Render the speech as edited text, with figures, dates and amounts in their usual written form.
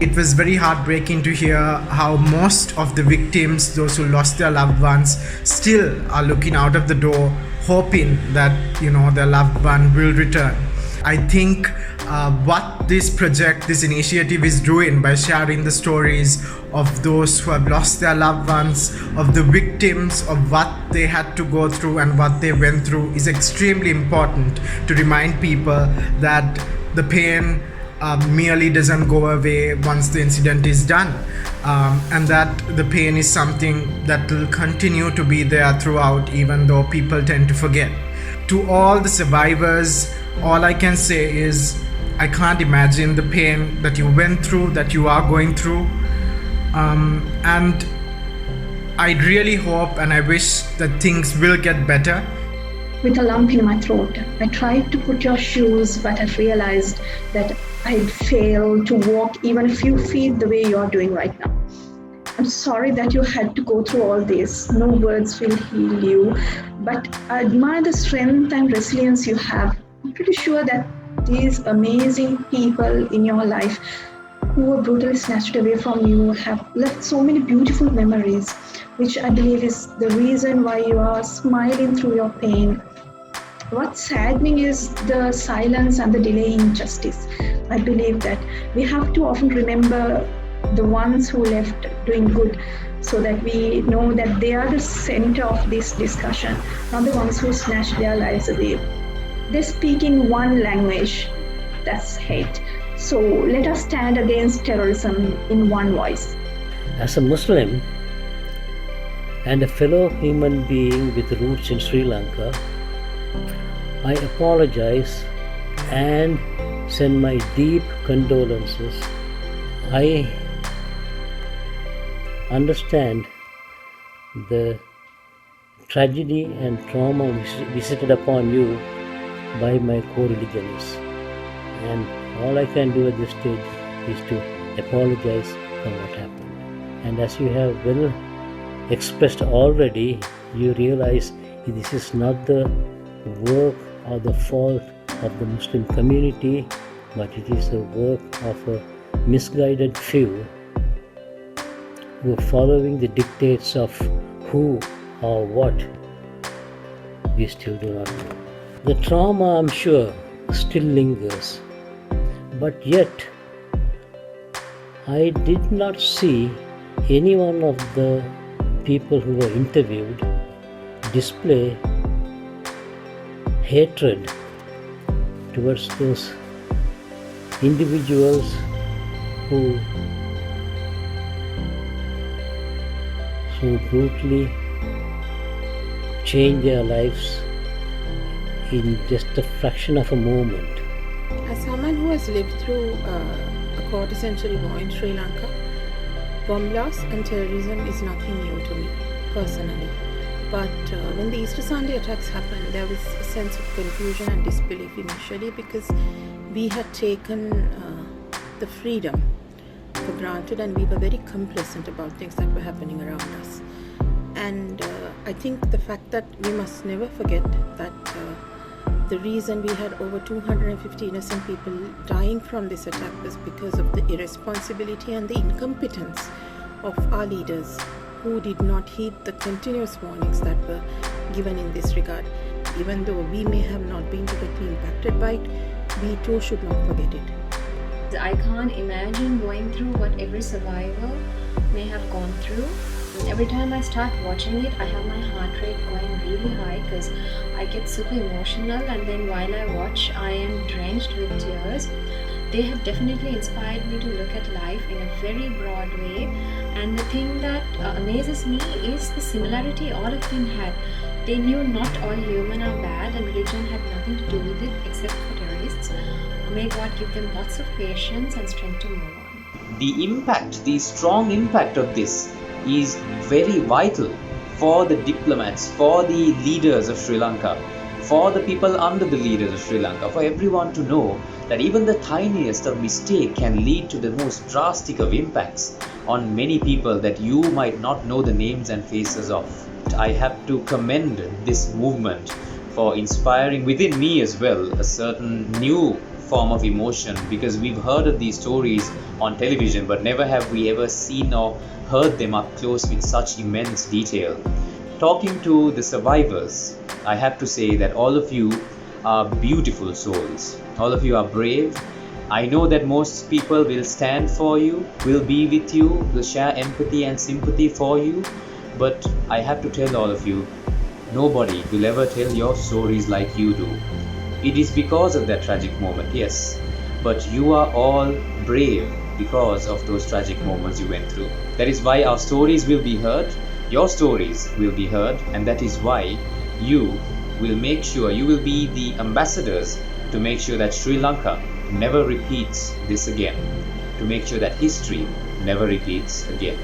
It was very heartbreaking to hear how most of the victims, those who lost their loved ones, still are looking out of the door, hoping that their loved one will return. I think what this project, this initiative is doing by sharing the stories of those who have lost their loved ones, of the victims, of what they had to go through and what they went through, is extremely important to remind people that the pain merely doesn't go away once the incident is done, and that the pain is something that will continue to be there throughout, even though people tend to forget. To all the survivors, all I can say is I can't imagine the pain that you went through, that you are going through, and I really hope and I wish that things will get better. With a lump in my throat, I tried to put your shoes, but I realized that I'd failed to walk even a few feet the way you're doing right now. I'm sorry that you had to go through all this. No words will heal you, but I admire the strength and resilience you have. I'm pretty sure that these amazing people in your life who were brutally snatched away from you have left so many beautiful memories, which I believe is the reason why you are smiling through your pain. What's saddening is the silence and the delay in justice. I believe that we have to often remember the ones who left doing good, so that we know that they are the center of this discussion, not the ones who snatched their lives away. They're speaking one language, that's hate. So let us stand against terrorism in one voice. As a Muslim and a fellow human being with roots in Sri Lanka, I apologize and send my deep condolences. I understand the tragedy and trauma visited upon you by my co-religionists, and all I can do at this stage is to apologize for what happened. And as you have well expressed already, you realize this is not the work or the fault of the Muslim community, but it is the work of a misguided few who are following the dictates of who or what we still do not know. The trauma, I'm sure, still lingers, but yet I did not see any one of the people who were interviewed display hatred towards those individuals who so brutally change their lives in just a fraction of a moment. As someone who has lived through a quarter-century war in Sri Lanka, bomb blasts and terrorism is nothing new to me, personally. But when the Easter Sunday attacks happened, there was a sense of confusion and disbelief initially, because we had taken the freedom for granted and we were very complacent about things that were happening around us. And I think the fact that we must never forget that the reason we had over 250 innocent people dying from this attack was because of the irresponsibility and the incompetence of our leaders, who did not heed the continuous warnings that were given in this regard. Even though we may have not been directly impacted by it, we too should not forget it. I can't imagine going through what every survivor may have gone through. Every time I start watching it, I have my heart rate going really high because I get super emotional, and then while I watch, I am drenched with tears. They have definitely inspired me to look at life in a very broad way, and the thing that amazes me is the similarity all of them had. They knew not all human are bad and religion had nothing to do with it except for terrorists. May God give them lots of patience and strength to move on. The impact, the strong impact of this is very vital for the diplomats, for the leaders of Sri Lanka, for the people under the leaders of Sri Lanka, for everyone to know that even the tiniest of mistake can lead to the most drastic of impacts on many people that you might not know the names and faces of. I have to commend this movement for inspiring within me as well a certain new form of emotion, because we've heard of these stories on television, but never have we ever seen or heard them up close with such immense detail. Talking to the survivors, I have to say that all of you are beautiful souls. All of you are brave. I know that most people will stand for you, will be with you, will share empathy and sympathy for you, but I have to tell all of you, nobody will ever tell your stories like you do. It is because of that tragic moment, yes, but you are all brave because of those tragic moments you went through. That is why our stories will be heard, your stories will be heard, and that is why you will make sure, you will be the ambassadors to make sure that Sri Lanka never repeats this again, to make sure that history never repeats again.